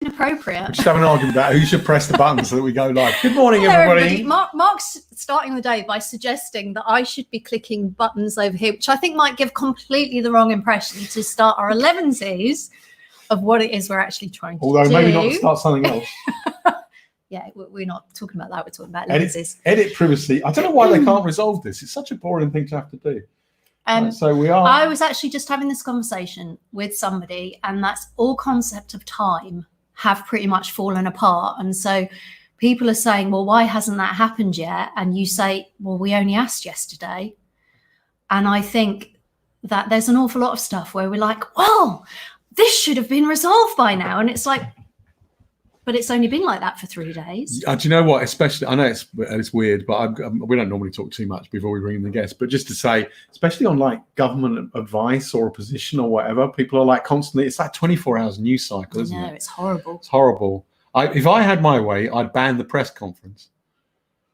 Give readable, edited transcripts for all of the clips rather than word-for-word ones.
inappropriate. Just have an argument about who should press the button so that we go live. Good morning, Hello, everybody. Mark's starting the day by suggesting that I should be clicking buttons over here, which I think might give completely the wrong impression to start our Elevenses of what it is we're actually trying to do. Although maybe not start something else. Yeah, we're not talking about that. We're talking about Elevenses. Edit privacy. I don't know why they can't resolve this. It's such a boring thing to have to do. So we are. I was actually just having this conversation with somebody, and that's all concept of time have pretty much fallen apart. And so people are saying, well, why hasn't that happened yet? And you say, well, we only asked yesterday. And I think that there's an awful lot of stuff where we're like, well, this should have been resolved by now. And it's like, but it's only been like that for 3 days. Do you know what? Especially, I know it's weird, but we don't normally talk too much before we bring in the guests. But just to say, especially on like government advice or a position or whatever, people are like constantly. It's like 24 hours news cycle, isn't it? It's horrible. It's horrible. If I had my way, I'd ban the press conference.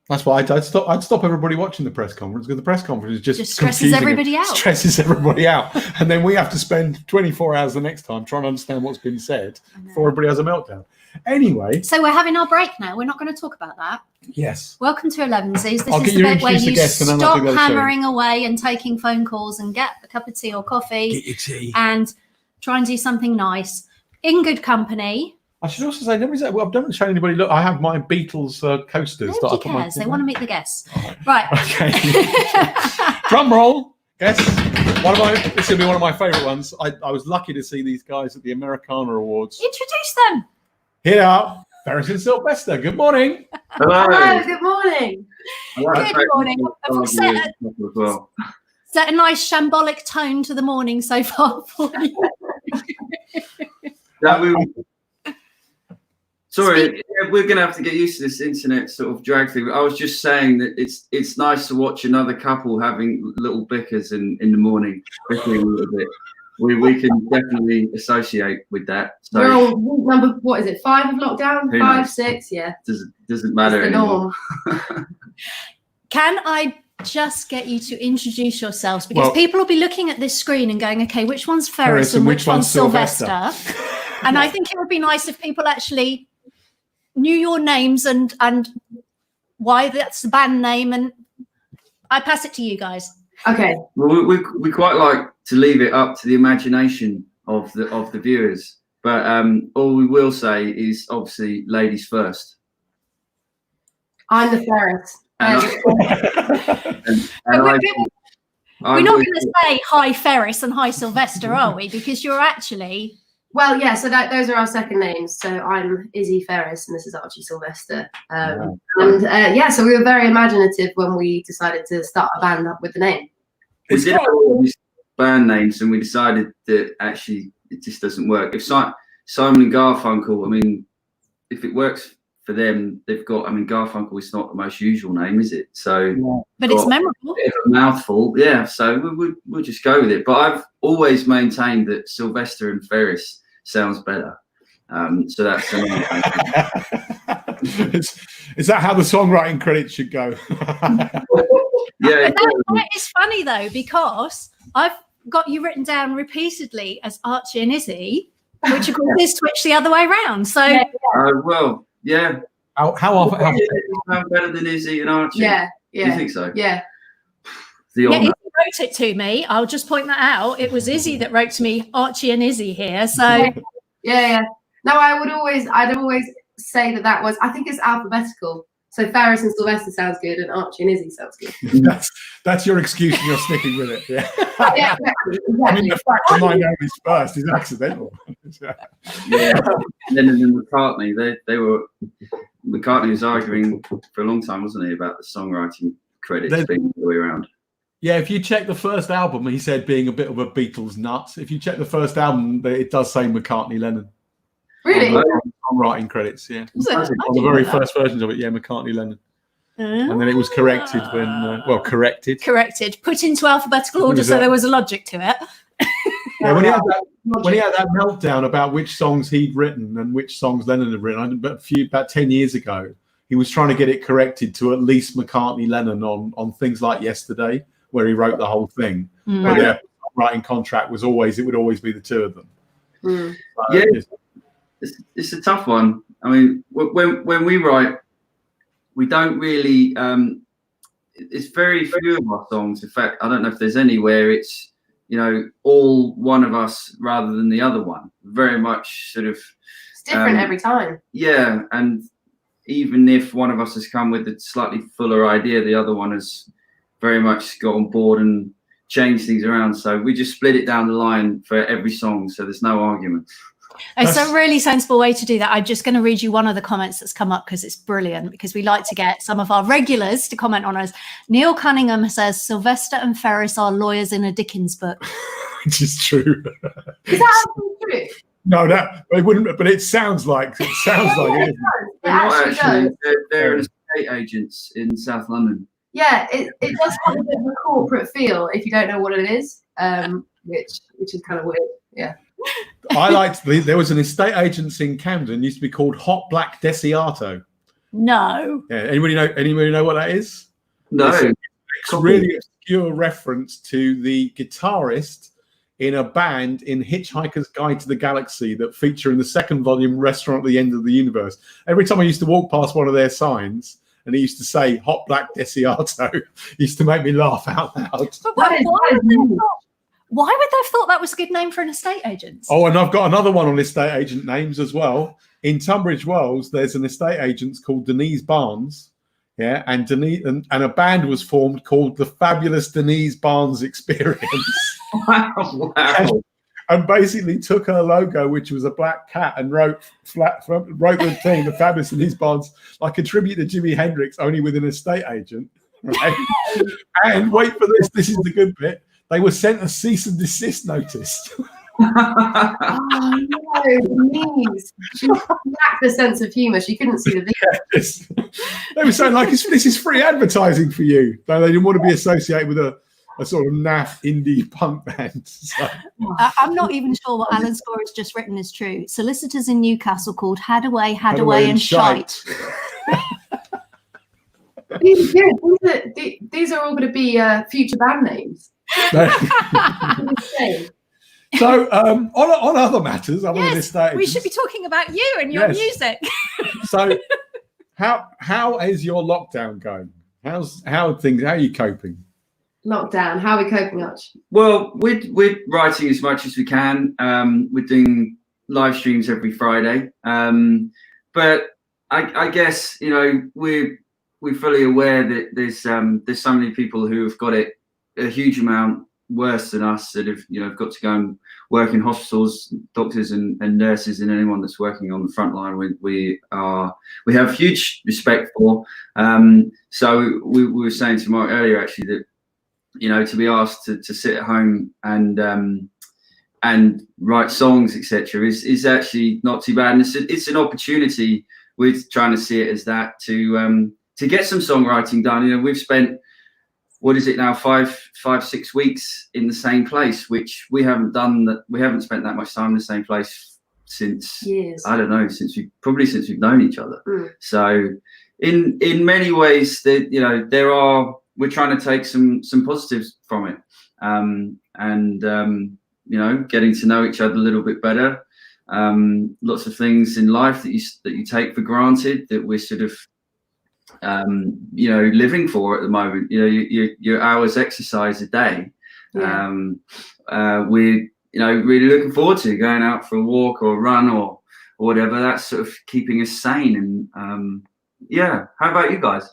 That's why I'd stop everybody watching the press conference, because the press conference just stresses everybody out. Stresses everybody out, and then we have to spend 24 hours the next time trying to understand what's been said before everybody has a meltdown. Anyway, so we're having our break now. We're not going to talk about that. Yes. Welcome to Elevenses. This is the bit where you stop hammering away and taking phone calls and get a cup of tea or coffee. Get your tea. And try and do something nice in good company. I should also say, I've never shown anybody. Look, I have my Beatles coasters. Nobody cares. They want to meet the guests. Right. Okay. Drum roll. Yes. This will be one of my favourite ones. I was lucky to see these guys at the Americana Awards. Introduce them. Here are Ferris and Sylvester. Good morning. Hello. Hello. Good morning. Good morning. Have we set a nice shambolic tone to the morning so far for you? Sorry, we're going to have to get used to this internet sort of drag thing. I was just saying that it's nice to watch another couple having little bickers in the morning, bickering a little bit. We can definitely associate with that. So we're all number, what is it, 5 of lockdown? 5, 6, yeah. Doesn't matter anymore. Can I just get you to introduce yourselves? Because people will be looking at this screen and going, okay, which one's Ferris and which one's Sylvester? And I think it would be nice if people actually knew your names and why that's the band name. And I pass it to you guys. Okay. Well, we quite like to leave it up to the imagination of the viewers, but all we will say is obviously ladies first. I'm the Ferris. We're not going to say hi Ferris and hi Sylvester, are we? Because you're actually. Well, yeah. So those are our second names. So I'm Izzy Ferris, and this is Archie Sylvester. So we were very imaginative when we decided to start a band up with the name. We did have all these band names, and we decided that actually it just doesn't work. If Simon and Garfunkel, I mean, if it works for them, they've got. I mean, Garfunkel is not the most usual name, is it? So, but it's memorable. A mouthful, yeah. So we'll just go with it. But I've always maintained that Sylvester and Ferris sounds better. So that's. Is that how the songwriting credits should go? Yeah, that is funny though, because I've got you written down repeatedly as Archie and Izzy, which of course is Twitch the other way around. So, well, yeah. How often? Sound better than Izzy and Archie? Yeah. Do you think so? Yeah. Izzy wrote it to me. I'll just point that out. It was Izzy that wrote to me, Archie and Izzy here. So, yeah. No, I'd always say that was. I think it's alphabetical. So Ferris and Sylvester sounds good, and Archie and Izzy sounds good. That's your excuse, and you're sticking with it. Yeah. Yeah, exactly. I mean, the fact that my name is first is accidental. Yeah. And then McCartney, McCartney was arguing for a long time, wasn't he, about the songwriting credits being the way around. Yeah, if you check the first album, he said being a bit of a Beatles nut. If you check the first album, it does say McCartney Lennon. Really? Songwriting credits, yeah. On the very first versions of it, yeah, McCartney Lennon. And then it was corrected when, corrected. Put into alphabetical order so there was a logic to it. Yeah, when he had that meltdown about which songs he'd written and which songs Lennon had written, about 10 years ago, he was trying to get it corrected to at least McCartney Lennon on things like Yesterday, where he wrote the whole thing. But their writing contract was it would always be the two of them. Yeah. it's a tough one. I mean, when we write, we don't really. It's very few of our songs. In fact, I don't know if there's any where it's all one of us rather than the other one. Very much sort of. It's different every time. Yeah, and even if one of us has come with a slightly fuller idea, the other one has very much got on board and changed things around. So we just split it down the line for every song, so there's no argument. It's a really sensible way to do that. I'm just going to read you one of the comments that's come up because it's brilliant, because we like to get some of our regulars to comment on us. Neil Cunningham says Sylvester and Ferris are lawyers in a Dickens book. Which is true. Is that true? No, it wouldn't. But it sounds like it. Isn't They're not actually. They're estate agents in South London. Yeah, it does have a bit of a corporate feel if you don't know what it is, which is kind of weird. Yeah. I liked there was an estate agency in Camden used to be called Hot Black Desiato. No. Yeah. Anybody know what that is? No. It's a really obscure reference to the guitarist in a band in Hitchhiker's Guide to the Galaxy that feature in the second volume, Restaurant at the End of the Universe. Every time I used to walk past one of their signs and it used to say Hot Black Desiato, it used to make me laugh out loud. But why would they have thought that was a good name for an estate agent? Oh, and I've got another one on estate agent names as well. In Tunbridge Wells, there's an estate agent called Denise Barnes. Yeah, and Denise and a band was formed called the Fabulous Denise Barnes Experience. Wow. And basically took her logo, which was a black cat, and wrote the thing, the Fabulous Denise Barnes, like a tribute to Jimi Hendrix, only with an estate agent. Right? And wait for this. This is the good bit. They were sent a cease and desist notice. Oh no, Denise. She lacked the sense of humour. She couldn't see the video. Yes. They were saying, like, this is free advertising for you. No, they didn't want to be associated with a sort of naff indie punk band. So. I'm not even sure what Alan Score has just written is true. Solicitors in Newcastle called Hadaway, and Shite. These are all going to be future band names. So on other matters, other than estate agents, we should be talking about you and your music. So how is your lockdown going? How are you coping? Lockdown, how are we coping, Arch? Well, we're writing as much as we can. We're doing live streams every Friday. But I guess we're fully aware that there's so many people who have got it a huge amount worse than us that have got to go and work in hospitals, doctors and nurses, and anyone that's working on the front line. We have huge respect for. So we were saying to Mark earlier actually that to be asked to sit at home and write songs, etc., is actually not too bad. And it's an opportunity. We're trying to see it as that to get some songwriting done. We've spent, what is it now, 5-6 weeks in the same place, which we haven't done. That we haven't spent that much time in the same place since years. I don't know, since we've known each other. So in many ways, that we're trying to take some positives from it, and getting to know each other a little bit better. Lots of things in life that you take for granted that we're sort of living for at the moment. Your hours exercise a day. We're really looking forward to going out for a walk or a run or whatever. That's sort of keeping us sane. And how about you guys?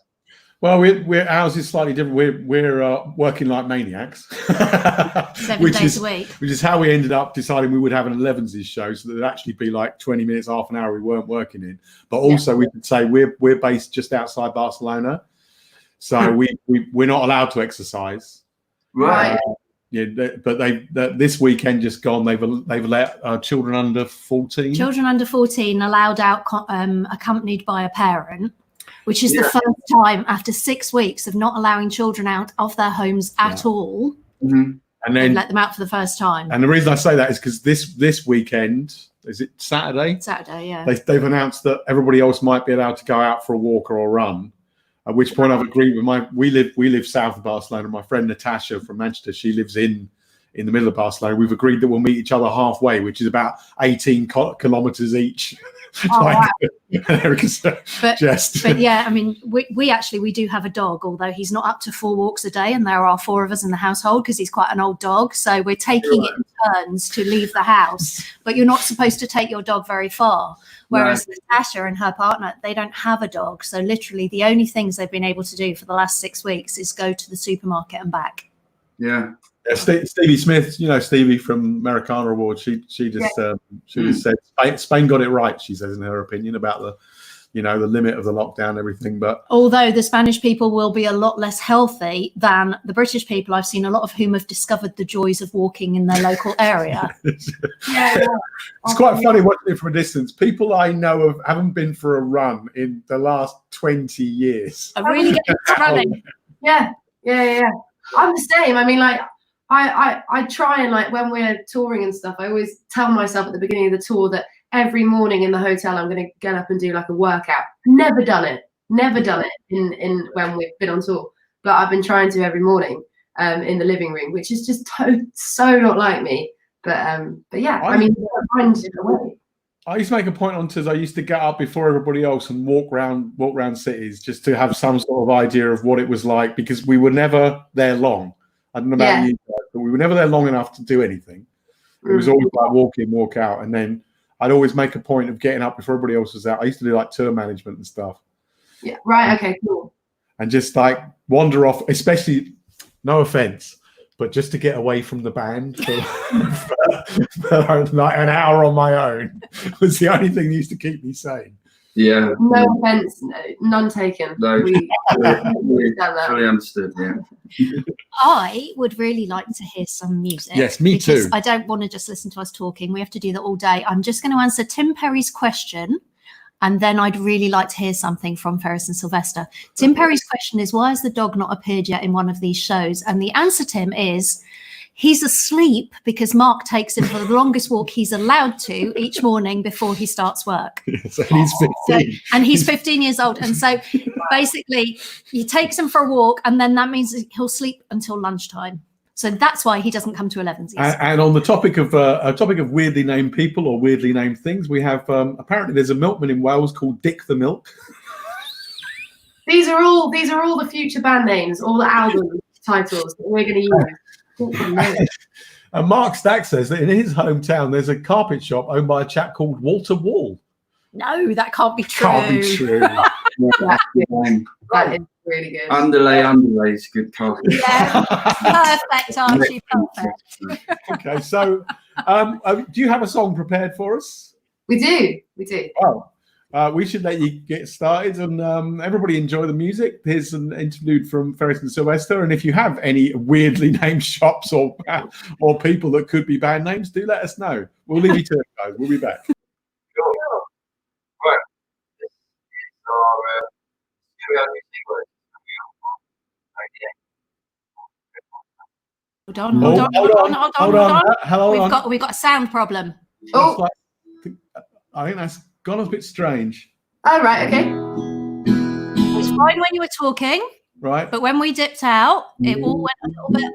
Well, ours is slightly different. We're working like maniacs, 7 days a week, which is how we ended up deciding we would have an Elevenses show, so that it'd actually be like 20 minutes, half an hour we weren't working in. But also we could say we're based just outside Barcelona, so we're not allowed to exercise. Right. But this weekend just gone. They've let children under 14. Children under 14 allowed out, accompanied by a parent. Which is the first time after 6 weeks of not allowing children out of their homes at all. Mm-hmm. And then let them out for the first time. And the reason I say that is because this weekend, is it Saturday? Saturday, yeah. They've announced that everybody else might be allowed to go out for a walk or a run. At which point I've agreed with we live south of Barcelona. My friend Natasha from Manchester, she lives in in the middle of Barcelona. We've agreed that we'll meet each other halfway, which is about 18 kilometers each. Oh, wow. But yeah, I mean, we do have a dog, although he's not up to 4 walks a day, and there are 4 of us in the household because he's quite an old dog. So we're taking it in turns to leave the house, but you're not supposed to take your dog very far. Whereas Natasha and her partner, they don't have a dog. So literally the only things they've been able to do for the last 6 weeks is go to the supermarket and back. Yeah. Stevie Smith, Stevie from Americana Awards, she just said Spain got it right, she says, in her opinion, about the limit of the lockdown and everything. But although the Spanish people will be a lot less healthy than the British people, I've seen a lot of whom have discovered the joys of walking in their local area. It's quite funny watching it from a distance. People I know of haven't been for a run in the last 20 years. I really get into running. Yeah. I'm the same. I mean, like, I try and, like, when we're touring and stuff, I always tell myself at the beginning of the tour that every morning in the hotel I'm going to get up and do like a workout. Never done it in when we've been on tour, but I've been trying to every morning in the living room, which is just so not like me. But yeah, I mean, find a way. I used to make a point on tours. I used to get up before everybody else and walk around cities just to have some sort of idea of what it was like, because we were never there long. I don't know about you guys, but we were never there long enough to do anything. It was always like walk in, walk out. And then I'd always make a point of getting up before everybody else was out. I used to do like tour management and stuff. Yeah, right. Okay, cool. And just like wander off, especially, no offense, but just to get away from the band for like an hour on my own was the only thing that used to keep me sane. Yeah. No offense, none taken. No, we fully understood. Yeah. I would really like to hear some music. Yes, me too. I don't want to just listen to us talking. We have to do that all day. I'm just going to answer Tim Perry's question, and then I'd really like to hear something from Ferris and Sylvester. Tim Perry's question is, why has the dog not appeared yet in one of these shows? And the answer, Tim, is he's asleep because Mark takes him for the longest walk he's allowed to each morning before he starts work. So he's 15. And he's 15 years old. And so basically he takes him for a walk, and then that means he'll sleep until lunchtime. So that's why he doesn't come to Elevenses. And on the topic of weirdly named people or weirdly named things, we have apparently there's a milkman in Wales called Dick the Milk. These are all the future band names, all the album titles that we're going to use. And Mark Stack says that in his hometown there's a carpet shop owned by a chap called Walter Wall. No, that can't be true. Can't be true. That is really good. Underlay is good carpet. Yeah, perfect, Archie, perfect. Okay, so do you have a song prepared for us? We do. Oh, we should let you get started, and everybody enjoy the music. Here's an interlude from Ferris and Sylvester, and if you have any weirdly named shops or people that could be band names, do let us know. We'll leave you to it, guys. We'll be back. Right. This is our Hold on. Hello. We've got a sound problem. Oh, I think that's gone a bit strange. Oh, right, okay. It was fine when you were talking, right? But when we dipped out, it all went a little bit.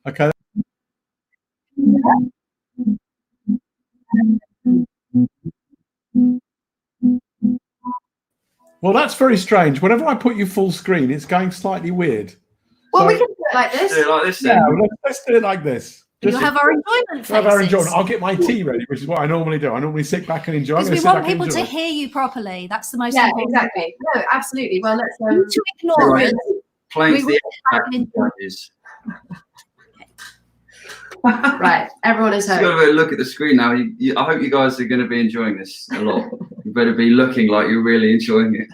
Okay. Well, that's very strange. Whenever I put you full screen, it's going slightly weird. Well, we can do it like this. Do it like this, then. Yeah, let's do it like this. You'll have our enjoyment faces. Have our enjoyment. I'll get my tea ready, which is what I normally do. I normally sit back and enjoy. Because we want people to hear you properly. That's the most important. Exactly. No, absolutely. Well, let's to ignore it. Playing the is. Right, everyone is home. You've got to look at the screen now. I hope you guys are going to be enjoying this a lot. You better be looking like you're really enjoying it.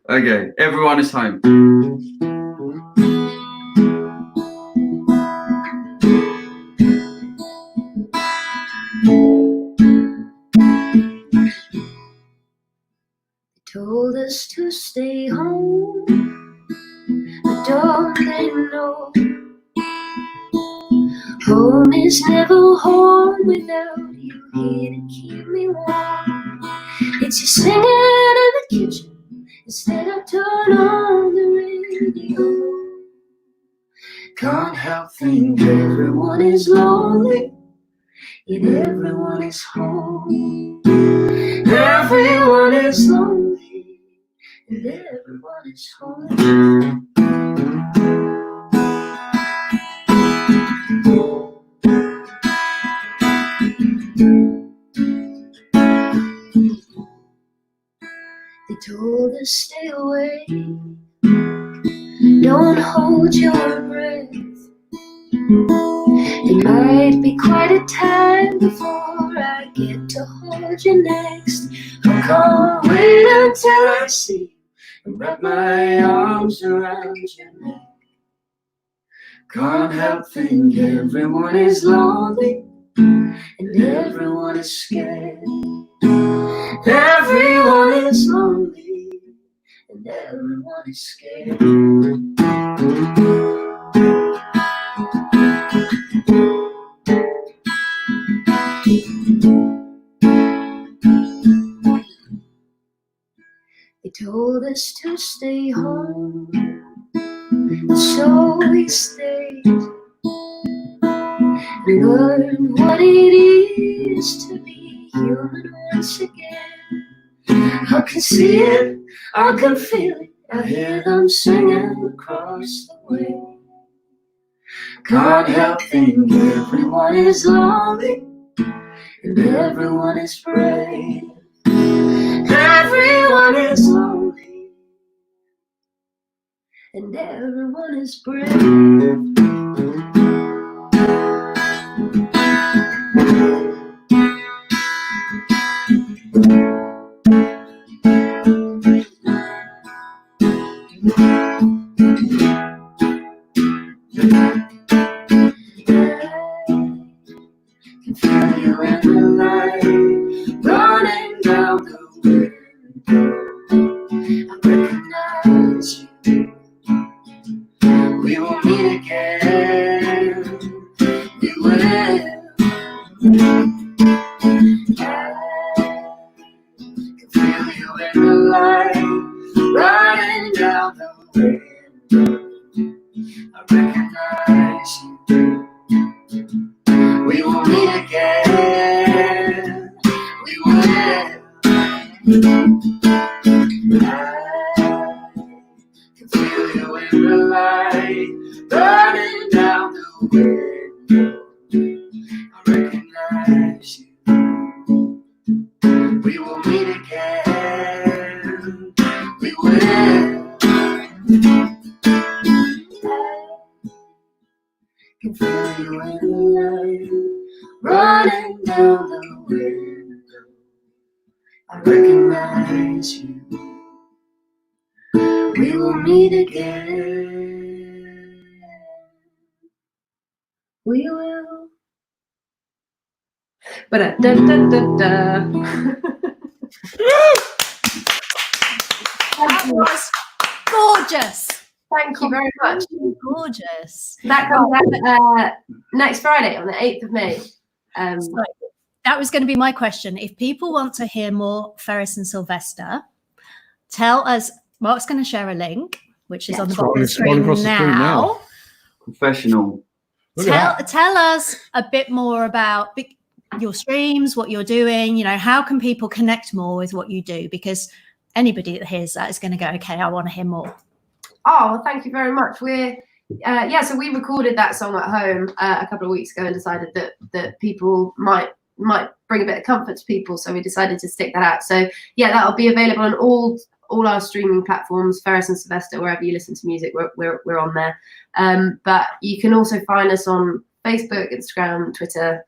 Okay, everyone is home. Told us to stay home, but don't they know home is never home without you here to keep me warm. It's you singing in the kitchen instead of turn on the radio. Can't help thinking everyone is lonely, yet everyone is home. Everyone is lonely, and everyone is home. They told us stay away, don't hold your breath. It might be quite a time before I get to hold you next. I can't wait until I see you and wrap my arms around your neck. Can't help thinking everyone is lonely and everyone is scared. Everyone is lonely and everyone is scared. They told us to stay home, so we stayed and learned what it is to be human once again. I can see it, I can feel it, I hear them singing across the way. Can't help thinking everyone is lonely and everyone is brave. Everyone is lonely and everyone is brave. I can feel you in the light, running down the window. I recognize you. We will meet again. We will. I can feel you in the light, running down the window. I recognize you. We will meet again. We will. I can feel you in the light, burning down the window. I recognize you. We will meet again. We will. I can feel you in the light, running down the window. I recognize you. We will meet again. We will. But da da da da. That was gorgeous. Thank you very much. Gorgeous. That comes out next Friday on the 8th of May. So that was going to be my question. If people want to hear more Ferris and Sylvester, tell us. Mark's going to share a link, which is on the bottom of the screen now. Professional. Tell us a bit more about your streams, what you're doing. You know, how can people connect more with what you do? Because anybody that hears that is going to go, okay, I want to hear more. Oh, well, thank you very much. We're so we recorded that song at home a couple of weeks ago and decided that people might bring a bit of comfort to people, so we decided to stick that out. So yeah, that'll be available on all our streaming platforms, Ferris and Sylvester, wherever you listen to music, we're on there. But you can also find us on Facebook, Instagram, Twitter,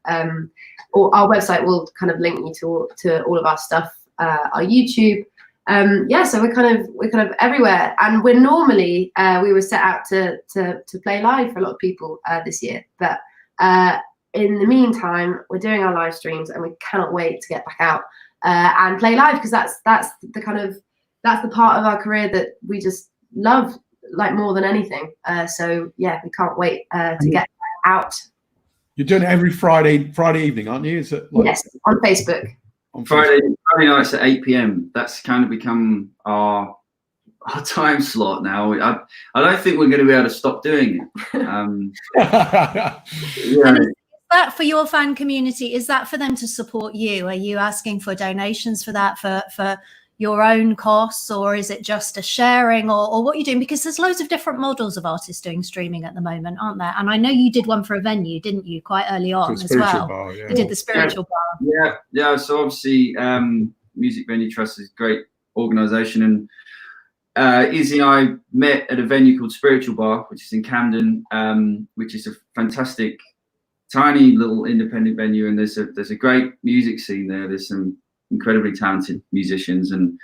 or our website will kind of link you to all of our stuff, our YouTube. So we're kind of everywhere, and we're normally we were set out to play live for a lot of people this year, but in the meantime we're doing our live streams and we cannot wait to get back out and play live, because that's the part of our career that we just love like more than anything. So yeah, we can't wait to get out. You're doing it every Friday evening, aren't you? Is it Yes, on Facebook. Friday nights at 8 p.m. That's kind of become our our time slot now. I don't think we're going to be able to stop doing it. Yeah. And is that for your fan community? Is that for them to support you? Are you asking for donations for that, for your own costs, or is it just a sharing, or what are you doing? Because there's loads of different models of artists doing streaming at the moment, aren't there? And I know you did one for a venue, didn't you, quite early on as well? Bar, yeah. You did the spiritual bar. Yeah. So obviously, Music Venue Trust is a great organisation, and Izzy and I met at a venue called Spiritual Bar, which is in Camden, which is a fantastic, tiny little independent venue, and there's a great music scene there. There's some incredibly talented musicians, and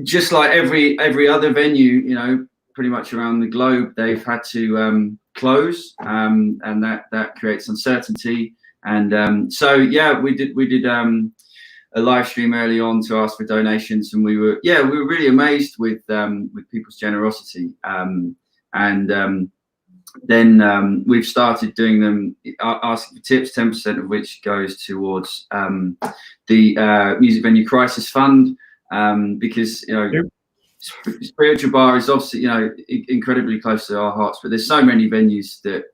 just like every other venue, you know, pretty much around the globe, they've had to close, and that creates uncertainty. And so yeah, we did a live stream early on to ask for donations, and we were really amazed with people's generosity. Then we've started doing them, asking for tips, 10% of which goes towards the Music Venue Crisis Fund, because, you know, Spiritual Bar is obviously, you know, incredibly close to our hearts, but there's so many venues that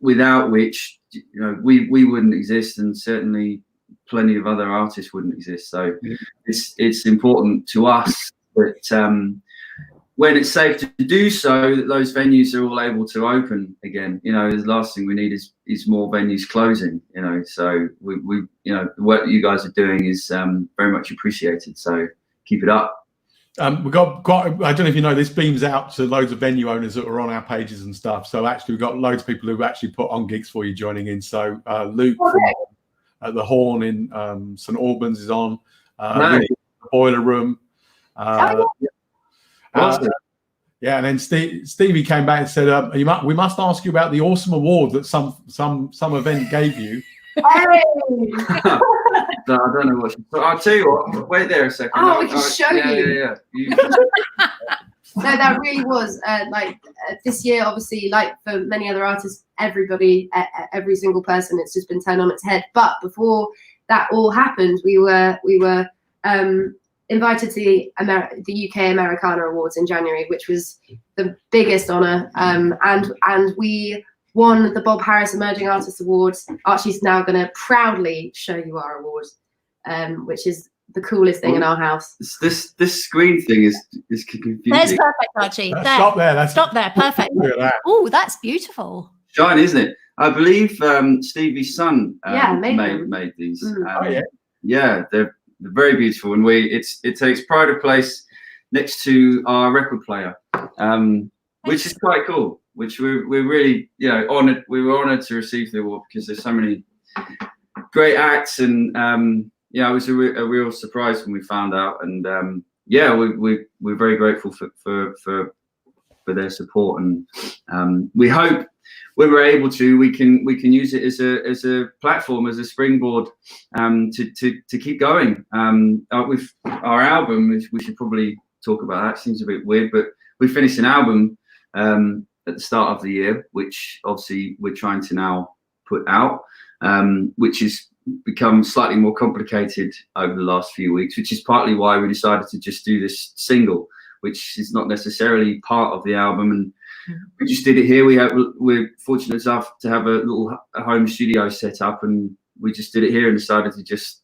without which, you know, we wouldn't exist, and certainly plenty of other artists wouldn't exist. So it's important to us that when it's safe to do so, that those venues are all able to open again. You know, the last thing we need is more venues closing, you know. So we you know, the work that you guys are doing is very much appreciated. So keep it up. We've got I don't know if you know, this beams out to loads of venue owners that are on our pages and stuff. So actually, we've got loads of people who've actually put on gigs for you joining in. So Luke at the Horn in St Albans is on. Nice. The Boiler Room. Yeah, and then Stevie came back and said, "We must ask you about the awesome award that some event gave you." Hey! No, I don't know what. I'll tell you what. Wait there a second. Oh, we can show you. Yeah. No, that really was this year. Obviously, like for many other artists, everybody, every single person, it's just been turned on its head. But before that all happened, we were invited to the UK Americana Awards in January, which was the biggest honour, and we won the Bob Harris Emerging Artist Awards. Archie's now going to proudly show you our award, which is the coolest thing in our house. This screen thing is confusing. There's perfect, Archie. There. Stop there. Stop there. Perfect. Oh, that's beautiful. Shine, isn't it? I believe Stevie's son made these. Yeah, they're very beautiful, and it takes pride of place next to our record player, which is quite cool. Which we're really, you know, honoured. We were honoured to receive the award because there's so many great acts, and it was a real surprise when we found out, and we're very grateful for their support, and we hope when we're able to, we can use it as a platform, as a springboard, to keep going. With our album, we should probably talk about that. Seems a bit weird, but we finished an album at the start of the year, which obviously we're trying to now put out, which has become slightly more complicated over the last few weeks, which is partly why we decided to just do this single, which is not necessarily part of the album. And we just did it here. We're fortunate enough to have a home studio set up, and we just did it here and decided to just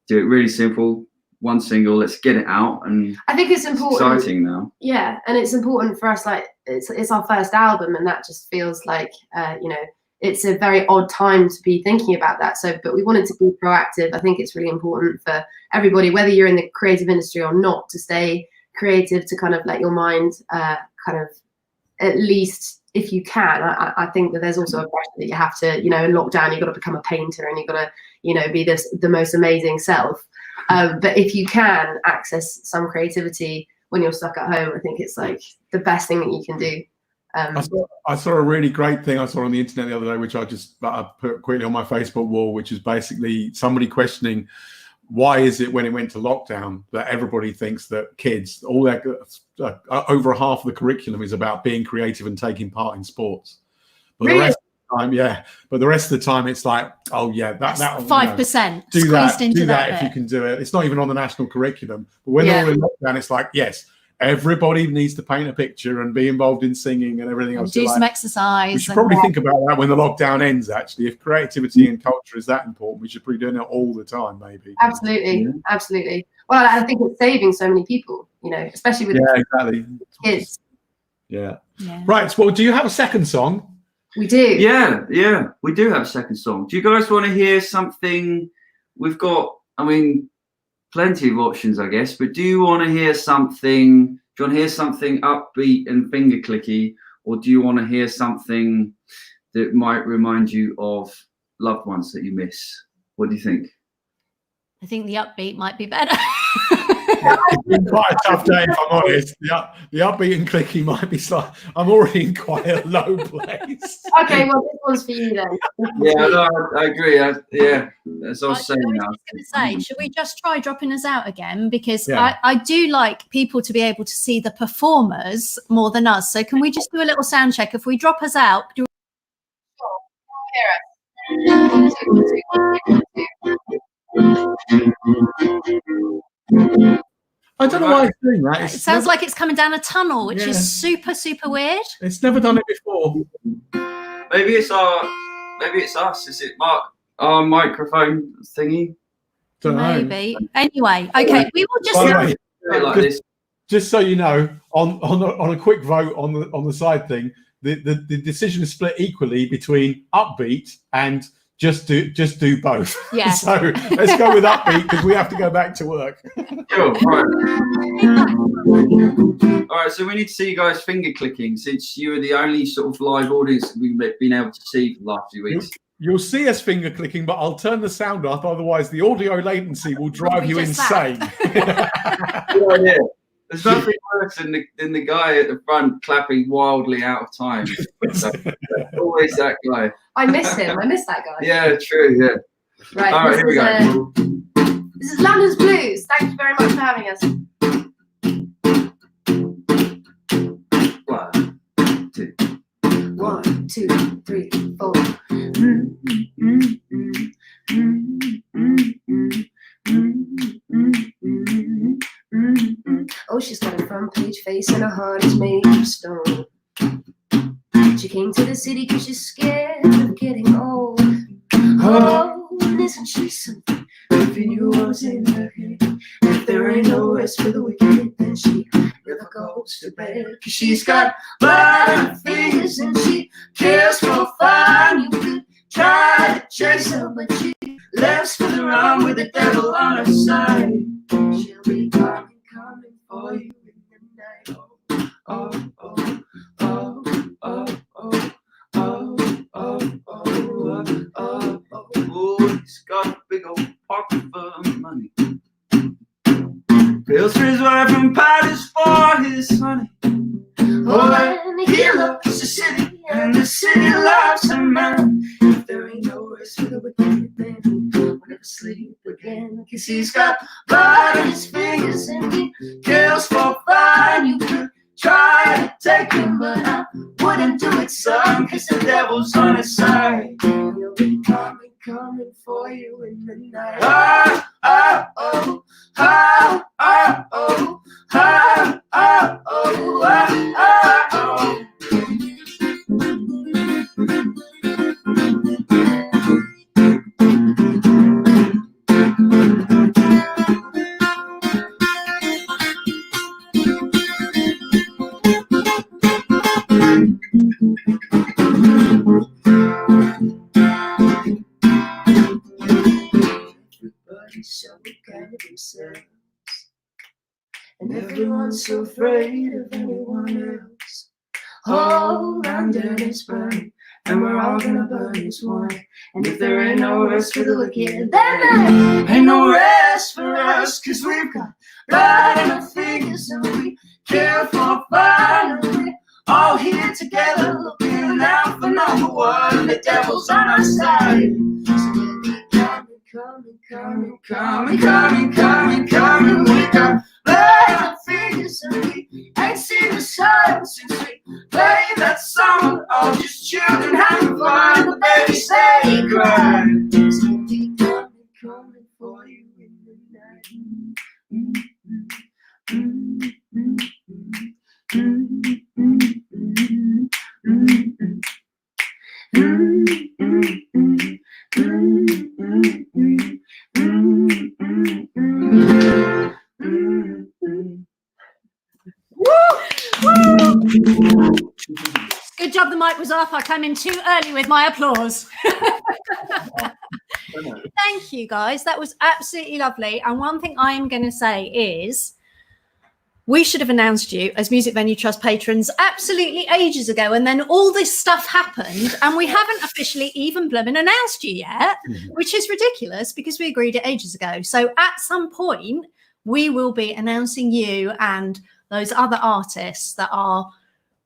do it really simple. One single, let's get it out, and I think it's important. It's exciting now. Yeah, and it's important for us. Like it's our first album, and that just feels like it's a very odd time to be thinking about that. So, but we wanted to be proactive. I think it's really important for everybody, whether you're in the creative industry or not, to stay creative, to kind of let your mind kind of, at least if you can. I think that there's also a pressure that you have to, in lockdown, you've got to become a painter, and you've got to, be the most amazing self. But if you can access some creativity when you're stuck at home, I think it's like the best thing that you can do. I saw a really great thing I saw on the internet the other day, which I just put quickly on my Facebook wall, which is basically somebody questioning, why is it when it went to lockdown that everybody thinks that kids, all that, over half of the curriculum is about being creative and taking part in sports, but really? time, yeah. But the rest of the time, it's like, oh yeah, that 5% do squeezed that, into do that bit. if you can do it. It's not even on the national curriculum. But when they're all in lockdown, it's like, yes, everybody needs to paint a picture and be involved in singing and everything And else. do some exercise. We should probably think about that when the lockdown ends. Actually, if creativity and culture is that important, we should probably be doing it all the time. Maybe. Absolutely, absolutely. Well, I think it's saving so many people, you know, especially with exactly. kids. Yeah. Right. Well, do you have a second song? We do. Yeah, we do have a second song. Do you guys want to hear something? We've got, I mean, plenty of options, I guess, but do you want to hear something? Do you want to hear something upbeat and finger clicky, or do you want to hear something that might remind you of loved ones that you miss? What do you think? I think the upbeat might be better. It's been quite a tough day, if I'm honest. The upbeat and clicky might be slightly. I'm already in quite a low place. Okay, well, this one's for you then. Yeah, no, I agree. Yeah, as I was saying. I was now. just going to say, should we just try dropping us out again? Because Yeah. I do like people to be able to see the performers more than us. So can we just do a little sound check? If we drop us out, do I don't know why it's doing that. it sounds like it's coming down a tunnel, which is super, super weird. It's never done it before. Maybe it's us. Is it our microphone thingy? Don't know. Maybe. Anyway, okay, we will just. By the way, Do it like this. just so you know, on a quick vote on the side thing, the decision is split equally between upbeat and just do both. Yeah. So let's go with upbeat because we have to go back to work. Cool. All right. So we need to see you guys finger clicking, since you are the only sort of live audience we've been able to see for the last few weeks. You'll see us finger clicking, but I'll turn the sound off. Otherwise, the audio latency will drive you just insane. Yeah. There's nothing worse than the guy at the front clapping wildly out of time. So, always that guy. I miss him. I miss that guy. Yeah, true. Yeah. Right. All right, here we go. This is London's Blues. Thank you very much for having us. 1, 2. 1, 2, 3, 4. Oh, she's got a front page face and her heart is made of stone. She came to the city because she's scared of getting old. Oh, and isn't she something? If you knew what was in her head. If there ain't no rest for the wicked, then she never goes to bed. Cause she's got blood fingers and she cares for fun. You could try to chase her, but she left for the run with the devil on her side. She'll be coming for you in the night. Oh, oh, oh, oh, oh, oh, oh, oh, oh, Oh, he's got a big old pocket full of money. Bills for his wife and powders for his honey. Oh, and he loves the city, and the city loves him, man. If there ain't no rest for the wicked, then he'll never sleep again. Cause he's got blood on his fingers and he kills for fun. You could try to take him, but I wouldn't do it, son. Cause the devil's on his side. He'll be coming for you in the night. Oh, oh, oh, oh, oh, oh, oh, oh, oh, oh, oh. Everybody's so kind of themselves, and everyone's so afraid of anyone else. Oh, London is burning, and we're all gonna burn as one. And if there ain't no rest for the wicked, then there ain't no rest for us. Cause we've got blood in our fingers and we care for fun. And we're all here together looking out for number one. The devil's on our side. Coming. We got blood in our fingers and we ain't seen the sun since we played that song. All just children having fun. Good job the mic was off. I came in too early with my applause. Thank you, guys. That was absolutely lovely. And one thing I am going to say is we should have announced you as Music Venue Trust patrons absolutely ages ago. And then all this stuff happened and we haven't officially even blooming announced you yet, which is ridiculous because we agreed it ages ago. So at some point, we will be announcing you and those other artists that are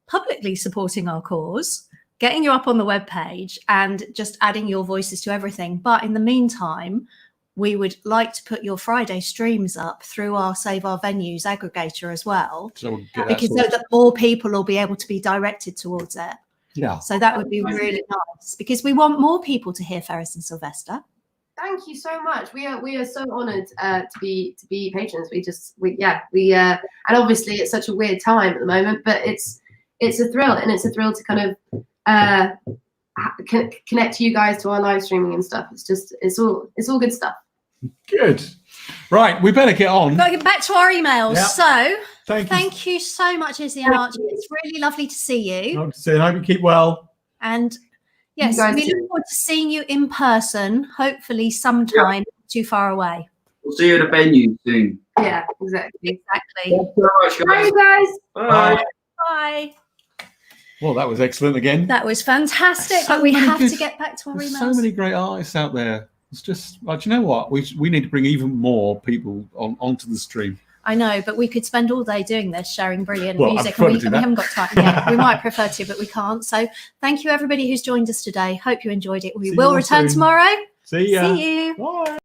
publicly supporting our cause, getting you up on the webpage and just adding your voices to everything. But in the meantime, we would like to put your Friday streams up through our Save Our Venues aggregator as well, so that more people will be able to be directed towards it. Yeah. So that would be really nice because we want more people to hear Ferris and Sylvester. Thank you so much. We are so honoured to be patrons. And obviously it's such a weird time at the moment, but it's a thrill, and it's a thrill to kind of connect you guys to our live streaming and stuff. It's all good stuff. Good. Right, we better get on. Got to get back to our emails. Yep. So thank you so much, Izzy and Archie. It's really lovely to see you. Hope you keep well. And yes, we look forward to seeing you in person, hopefully sometime too far away. We'll see you at a venue soon. Yeah, exactly. Thanks so much, guys. Bye, guys. Bye. Bye. Well, that was excellent again. That was fantastic, but we have to get back to our emails. So many great artists out there. It's just, do you know what? We need to bring even more people onto the stream. I know, but we could spend all day doing this, sharing brilliant music, and we haven't got time. Yeah, we might prefer to, but we can't. So thank you, everybody who's joined us today. Hope you enjoyed it. We will return tomorrow. See ya. See you. Bye.